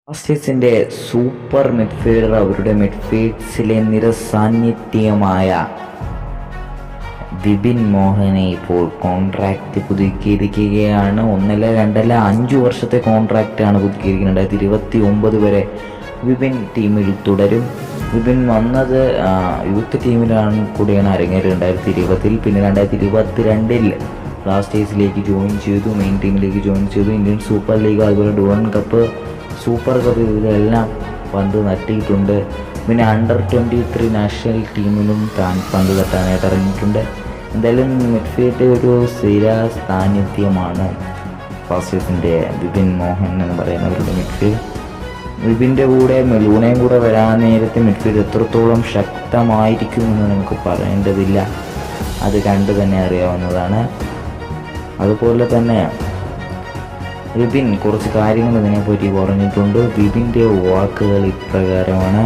ബ്ലാസ്റ്റേഴ്സിന്റെ super midfielder അവരുടെ മിഡ്ഫീൽഡ്സിലെ നിറസാന്നിധ്യമായ വിപിൻ മോഹനെ ഇപ്പോൾ കോൺട്രാക്റ്റ് പുതുക്കിയിരിക്കുകയാണ്. 1 2 5 വർഷത്തെ കോൺട്രാക്റ്റാണ് പുതുക്കിയിരിക്കുന്നത്. 2029 വരെ വിപിൻ ടീമിൽ തുടരും. വിപിൻ വന്നത് യൂത്ത് ടീമിലാണ് കൂടിയാണ് അരങ്ങേറിയത് 2020-ൽ. പിന്നെ 2022-ൽ ബ്ലാസ്റ്റേഴ്സിലേക്ക് ജോയിൻ ചെയ്തു, മെയിൻ ടീമിലേക്ക് ജോയിൻ ചെയ്തു. ഇന്ത്യൻ സൂപ്പർ ലീഗ്, അതുപോലെ ഡുവൺ കപ്പ്, സൂപ്പർ കപ്പ്, ഇതിലെല്ലാം പന്ത് തട്ടിയിട്ടുണ്ട്. പിന്നെ അണ്ടർ 23 നാഷണൽ ടീമിലും താൻ പന്ത് തട്ടാനായിട്ട് ഇറങ്ങിയിട്ടുണ്ട്. എന്തായാലും മിഡ്ഫീൽഡ് ഒരു സ്ഥിര സാന്നിധ്യമാണ് ബ്ലാസ്റ്റേഴ്സിൻ്റെ വിപിൻ മോഹൻ എന്ന് പറയുന്നവരുടെ മിഡ്ഫീൽഡ്. വിപിൻ്റെ കൂടെ മെലൂണയും കൂടെ വരാൻ നേരത്തെ മിഡ്ഫീൽഡ് എത്രത്തോളം ശക്തമായിരിക്കുമെന്ന് നമുക്ക് പറയേണ്ടതില്ല, അത് കണ്ടു തന്നെ അറിയാവുന്നതാണ്. അതുപോലെ തന്നെ വിപിൻ കുറച്ച് കാര്യങ്ങൾ ഇതിനെപ്പറ്റി പറഞ്ഞിട്ടുണ്ട്. വിപിൻ്റെ വാക്കുകൾ ഇപ്രകാരമാണ്.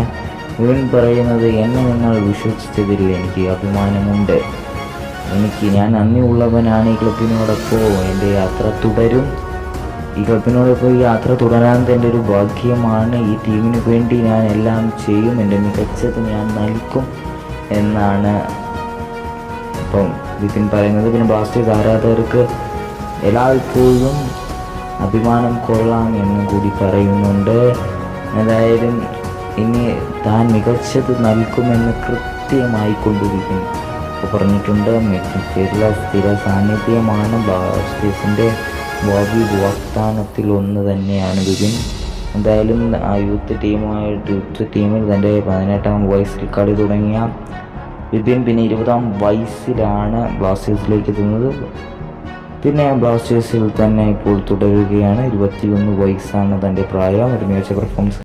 വിപിൻ പറയുന്നത്: എന്നെ നിങ്ങൾ വിശ്വസിച്ചതിൽ എനിക്ക് അഭിമാനമുണ്ട്. ഞാൻ നന്ദിയുള്ളവനാണ്. ഈ ക്ലബിനോടൊപ്പം എൻ്റെ യാത്ര തുടരും. ഈ ക്ലബിനോടൊപ്പം ഈ യാത്ര തുടരാൻ എൻ്റെ ഒരു ഭാഗ്യമാണ്. ഈ ടീമിന് വേണ്ടി ഞാൻ എല്ലാം ചെയ്യും, എൻ്റെ മികച്ചത് ഞാൻ നൽകും എന്നാണ് ഇപ്പം വിപിൻ പറയുന്നത്. പിന്നെ ബ്ലാസ്റ്റേഴ്സ് ആരാധകർക്ക് എല്ലായ്പ്പോഴും അഭിമാനം കൊള്ളാം എന്നും കൂടി പറയുന്നുണ്ട്. എന്തായാലും ഇനി താൻ മികച്ചത് നൽകുമെന്ന് കൃത്യമായി കൊണ്ടിരിക്കും പറഞ്ഞിട്ടുണ്ട്. മിഡ്ഫീൽഡിലെ സ്ഥിര സാന്നിധ്യമാണ് ബ്ലാസ്റ്റേഴ്സിൻ്റെ ഭാവി വാഗ്ദാനത്തിൽ ഒന്ന് തന്നെയാണ് വിപിൻ. എന്തായാലും ആ യൂത്ത് ടീമിൽ തൻ്റെ 18ാം വയസ്സിൽ കളി തുടങ്ങിയ വിപിൻ പിന്നെ 20ാം വയസ്സിലാണ് ബ്ലാസ്റ്റേഴ്സിലേക്ക് എത്തുന്നത്. പിന്നെ ബ്ലാസ്റ്റേഴ്സിൽ തന്നെ ഇപ്പോൾ തുടരുകയാണ്. 21 വയസ്സാണ് തൻ്റെ പ്രായം. ഒരു മികച്ച പെർഫോമൻസ്